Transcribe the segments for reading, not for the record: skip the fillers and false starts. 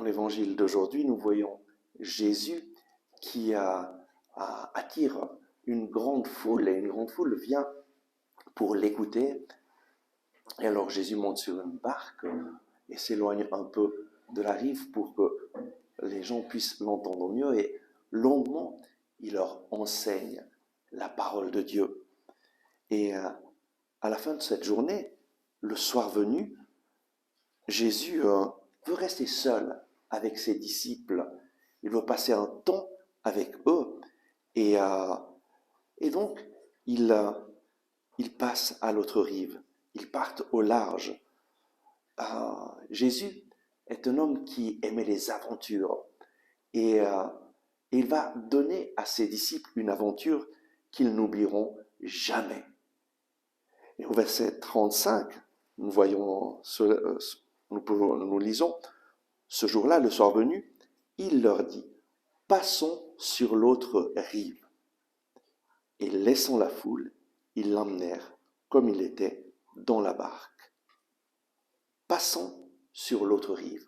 l'évangile d'aujourd'hui, nous voyons Jésus qui attire une grande foule, et une grande foule vient pour l'écouter. Et alors Jésus monte sur une barque et s'éloigne un peu de la rive pour que les gens puissent l'entendre mieux. Et longuement, il leur enseigne la parole de Dieu. Et à la fin de cette journée, le soir venu, Jésus veut rester seul avec ses disciples. Il veut passer un temps avec eux. Et donc, il passe à l'autre rive. Ils partent au large. Jésus est un homme qui aimait les aventures. Et il va donner à ses disciples une aventure qu'ils n'oublieront jamais. Et au verset 35, nous lisons, ce jour-là, le soir venu, il leur dit, passons sur l'autre rive. Et laissant la foule, ils l'emmenèrent comme il était dans la barque. Passons sur l'autre rive.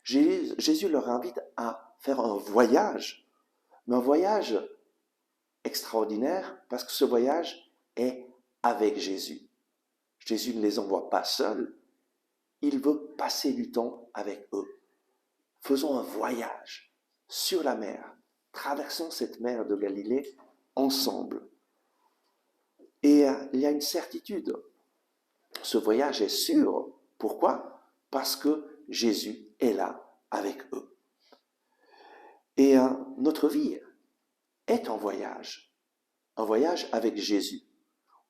Jésus leur invite à faire un voyage, mais un voyage extraordinaire parce que ce voyage est avec Jésus. Jésus ne les envoie pas seuls, il veut passer du temps avec eux. Faisons un voyage sur la mer, traversons cette mer de Galilée ensemble. Et il y a une certitude, ce voyage est sûr. Pourquoi ? Parce que Jésus est là avec eux. Et notre vie est un voyage avec Jésus,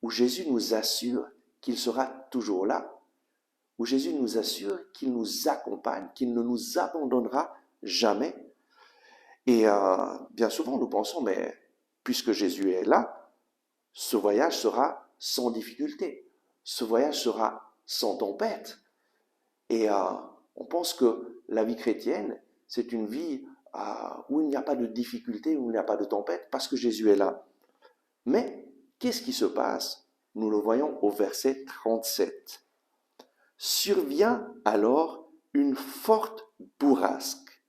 où Jésus nous assure qu'il sera toujours là, où Jésus nous assure qu'il nous accompagne, qu'il ne nous abandonnera jamais. Et bien souvent, nous pensons, mais puisque Jésus est là, ce voyage sera sans difficulté, ce voyage sera sans tempête. Et on pense que la vie chrétienne, c'est une vie où il n'y a pas de difficulté, où il n'y a pas de tempête, parce que Jésus est là. Mais qu'est-ce qui se passe ? Nous le voyons au verset 37. Survient alors une forte bourrasque,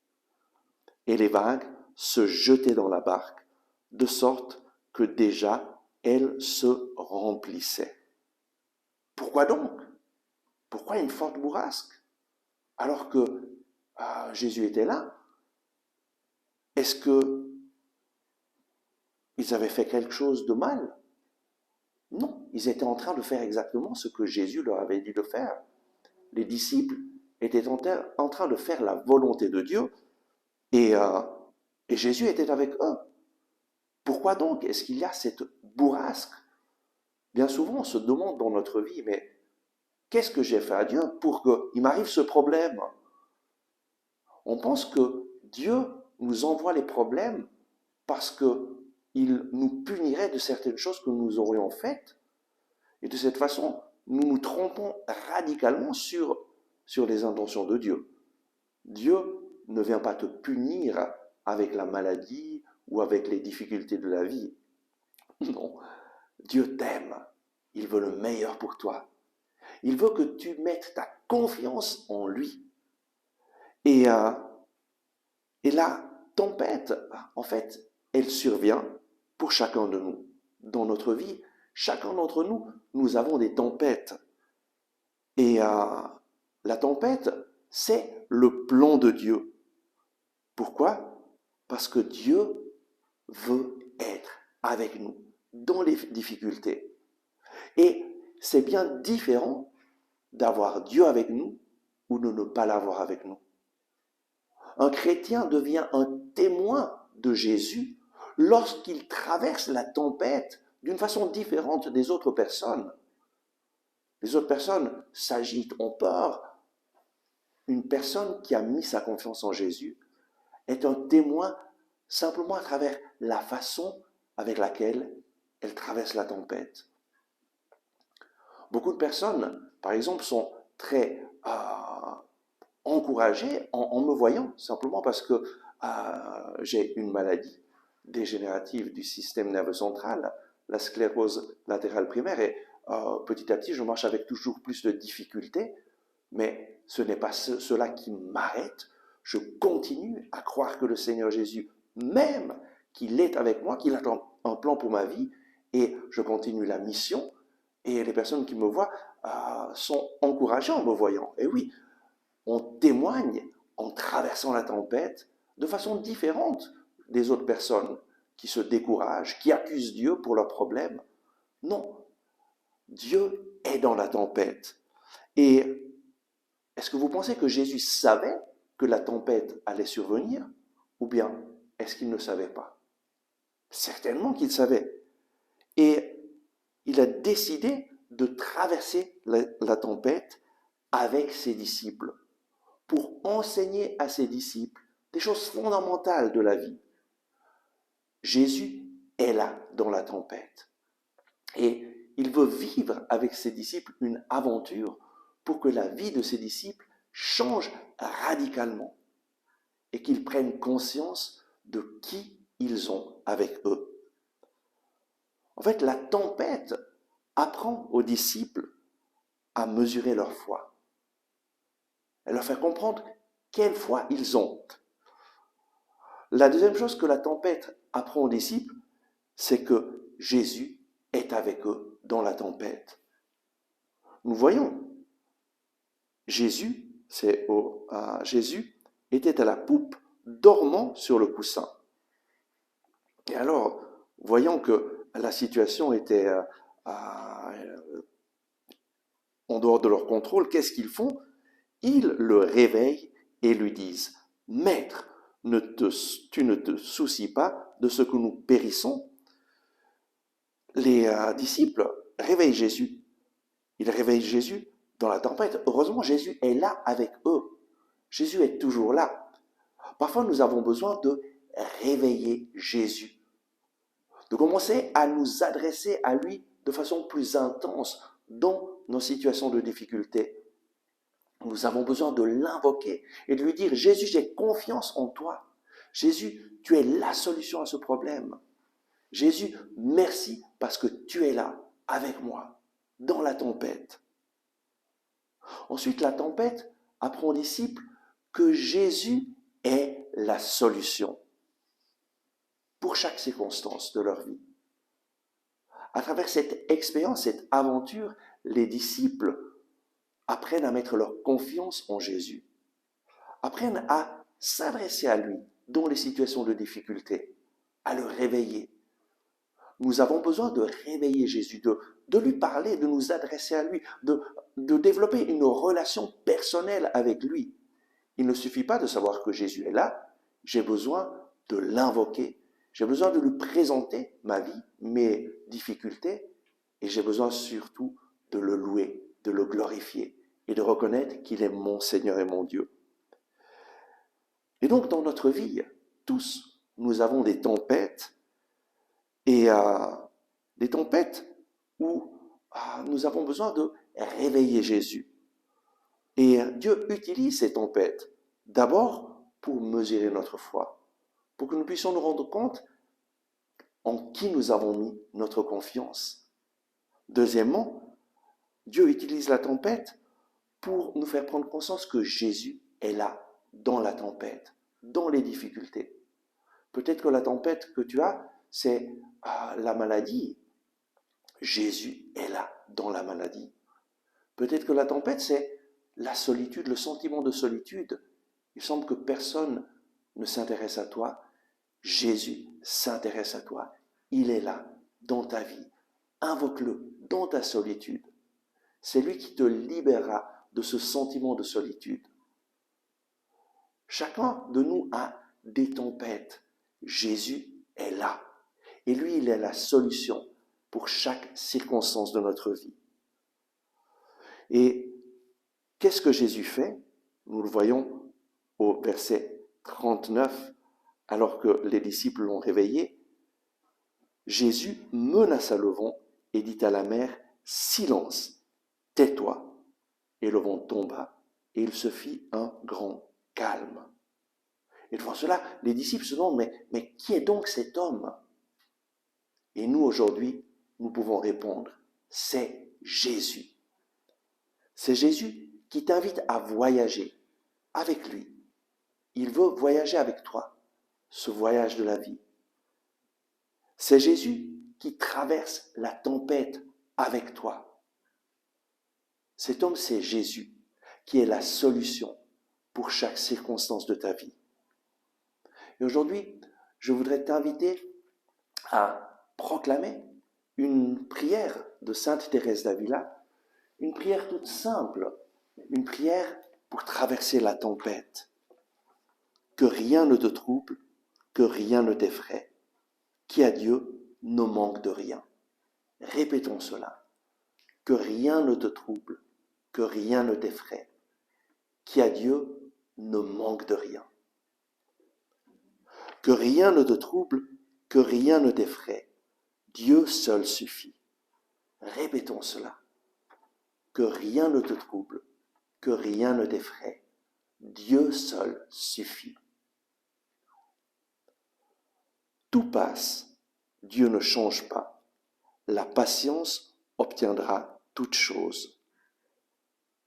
et les vagues se jetaient dans la barque, de sorte que déjà elle se remplissait. Pourquoi donc ? Pourquoi une forte bourrasque ? Alors que Jésus était là, est-ce qu'ils avaient fait quelque chose de mal ? Non, ils étaient en train de faire exactement ce que Jésus leur avait dit de faire. Les disciples étaient en train de faire la volonté de Dieu et Jésus était avec eux. Pourquoi donc est-ce qu'il y a cette bourrasque ? Bien souvent, on se demande dans notre vie, mais qu'est-ce que j'ai fait à Dieu pour qu'il m'arrive ce problème ? On pense que Dieu nous envoie les problèmes parce qu'il nous punirait de certaines choses que nous aurions faites. Et de cette façon, nous nous trompons radicalement sur les intentions de Dieu. Dieu ne vient pas te punir avec la maladie ou avec les difficultés de la vie. Non, Dieu t'aime. Il veut le meilleur pour toi. Il veut que tu mettes ta confiance en lui. Et la tempête, en fait, elle survient pour chacun de nous. Dans notre vie, chacun d'entre nous, nous avons des tempêtes. Et la tempête, c'est le plan de Dieu. Pourquoi ? Parce que Dieu veut être avec nous dans les difficultés. Et c'est bien différent d'avoir Dieu avec nous ou de ne pas l'avoir avec nous. Un chrétien devient un témoin de Jésus lorsqu'il traverse la tempête d'une façon différente des autres personnes. Les autres personnes s'agitent, ont peur. Une personne qui a mis sa confiance en Jésus est un témoin simplement à travers la façon avec laquelle elle traverse la tempête. Beaucoup de personnes, par exemple, sont très encouragées en me voyant, simplement parce que j'ai une maladie dégénérative du système nerveux central, la sclérose latérale primaire, et petit à petit, je marche avec toujours plus de difficultés, mais ce n'est pas cela qui m'arrête. je continue à croire que le Seigneur Jésus m'aime, qu'il est avec moi, qu'il a un plan pour ma vie, et je continue la mission, et les personnes qui me voient sont encouragées en me voyant. Et oui, on témoigne en traversant la tempête de façon différente des autres personnes qui se découragent, qui accusent Dieu pour leurs problèmes. Non, Dieu est dans la tempête. Et est-ce que vous pensez que Jésus savait que la tempête allait survenir? Ou bien est-ce qu'il ne savait pas? Certainement qu'il savait. Et il a décidé de traverser la tempête avec ses disciples pour enseigner à ses disciples des choses fondamentales de la vie. Jésus est là dans la tempête. Et il veut vivre avec ses disciples une aventure pour que la vie de ses disciples change radicalement et qu'ils prennent conscience de qui ils ont avec eux. En fait, la tempête apprend aux disciples à mesurer leur foi. Elle leur fait comprendre quelle foi ils ont. La deuxième chose que la tempête apprend aux disciples, c'est que Jésus est avec eux dans la tempête. Nous voyons, Jésus était à la poupe, dormant sur le coussin. Et alors, voyant que la situation était en dehors de leur contrôle, qu'est-ce qu'ils font? Ils le réveillent et lui disent, « Maître, tu ne te soucies pas de ce que nous périssons ?» Les disciples réveillent Jésus. Ils réveillent Jésus dans la tempête. Heureusement, Jésus est là avec eux. Jésus est toujours là. Parfois, nous avons besoin de réveiller Jésus, de commencer à nous adresser à lui de façon plus intense dans nos situations de difficulté. Nous avons besoin de l'invoquer et de lui dire, « Jésus, j'ai confiance en toi. Jésus, tu es la solution à ce problème. Jésus, merci parce que tu es là avec moi dans la tempête. » Ensuite, la tempête apprend aux disciples que Jésus est la solution pour chaque circonstance de leur vie. À travers cette expérience, cette aventure, les disciples apprennent à mettre leur confiance en Jésus, apprennent à s'adresser à lui dans les situations de difficulté, à le réveiller. Nous avons besoin de réveiller Jésus, de lui parler, de nous adresser à lui, de développer une relation personnelle avec lui. Il ne suffit pas de savoir que Jésus est là, j'ai besoin de l'invoquer, j'ai besoin de lui présenter ma vie, mes difficultés, et j'ai besoin surtout de le louer, de le glorifier et de reconnaître qu'il est mon Seigneur et mon Dieu. Et donc dans notre vie, tous, nous avons des tempêtes, et des tempêtes où nous avons besoin de réveiller Jésus. Et Dieu utilise ces tempêtes d'abord pour mesurer notre foi, pour que nous puissions nous rendre compte en qui nous avons mis notre confiance. Deuxièmement, Dieu utilise la tempête pour nous faire prendre conscience que Jésus est là, dans la tempête, dans les difficultés. Peut-être que la tempête que tu as, c'est la maladie. Jésus est là, dans la maladie. Peut-être que la tempête, c'est la solitude, le sentiment de solitude. Il semble que personne ne s'intéresse à toi. Jésus s'intéresse à toi. Il est là, dans ta vie. Invoque-le dans ta solitude. C'est lui qui te libérera de ce sentiment de solitude. Chacun de nous a des tempêtes. Jésus est là. Et lui, il est la solution pour chaque circonstance de notre vie. Et qu'est-ce que Jésus fait? Nous le voyons au verset 39, alors que les disciples l'ont réveillé. Jésus menaça le vent et dit à la mer, « Silence, tais-toi !» Et le vent tomba et il se fit un grand calme. Et devant cela, les disciples se demandent, mais qui est donc cet homme? Et nous, aujourd'hui, nous pouvons répondre, c'est Jésus. C'est Jésus qui t'invite à voyager avec lui. il veut voyager avec toi, ce voyage de la vie. C'est Jésus qui traverse la tempête avec toi. Cet homme, c'est Jésus, qui est la solution pour chaque circonstance de ta vie. Et aujourd'hui, je voudrais t'inviter à proclamer une prière de Sainte Thérèse d'Avila, une prière toute simple, une prière pour traverser la tempête. Que rien ne te trouble, que rien ne t'effraie, qui a Dieu ne manque de rien. Répétons cela. Que rien ne te trouble, que rien ne t'effraie, qui a Dieu ne manque de rien. Que rien ne te trouble, que rien ne t'effraie, Dieu seul suffit. Répétons cela. Que rien ne te trouble, que rien ne t'effraie, Dieu seul suffit. Tout passe, Dieu ne change pas. La patience obtiendra toute chose.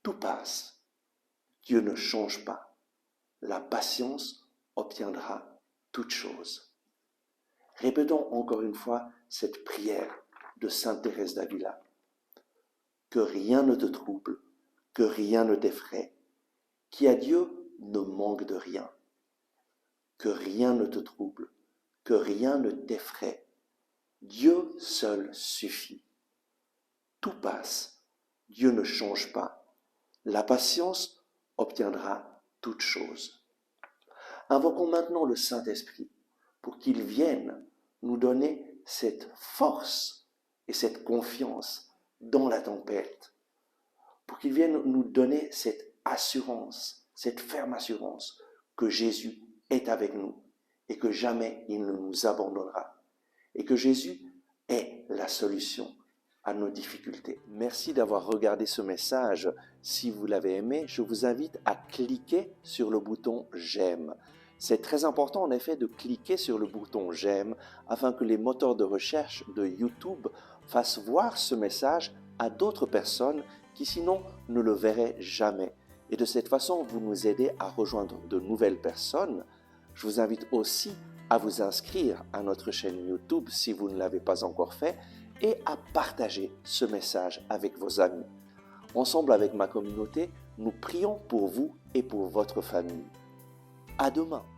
Tout passe, Dieu ne change pas. La patience obtiendra toute chose. Répétons encore une fois cette prière de Sainte Thérèse d'Avila. Que rien ne te trouble, que rien ne t'effraie, qui a Dieu ne manque de rien. Que rien ne te trouble, que rien ne t'effraie, Dieu seul suffit. Tout passe, Dieu ne change pas. La patience obtiendra toute chose. Invoquons maintenant le Saint-Esprit pour qu'il vienne nous donner cette force et cette confiance dans la tempête, pour qu'il vienne nous donner cette assurance, cette ferme assurance que Jésus est avec nous et que jamais il ne nous abandonnera et que Jésus est la solution à nos difficultés. Merci d'avoir regardé ce message. Si vous l'avez aimé, je vous invite à cliquer sur le bouton j'aime. C'est très important en effet de cliquer sur le bouton j'aime afin que les moteurs de recherche de YouTube fassent voir ce message à d'autres personnes qui sinon ne le verraient jamais. Et de cette façon, vous nous aidez à rejoindre de nouvelles personnes. Je vous invite aussi à vous inscrire à notre chaîne YouTube si vous ne l'avez pas encore fait et à partager ce message avec vos amis. Ensemble avec ma communauté, nous prions pour vous et pour votre famille. À demain!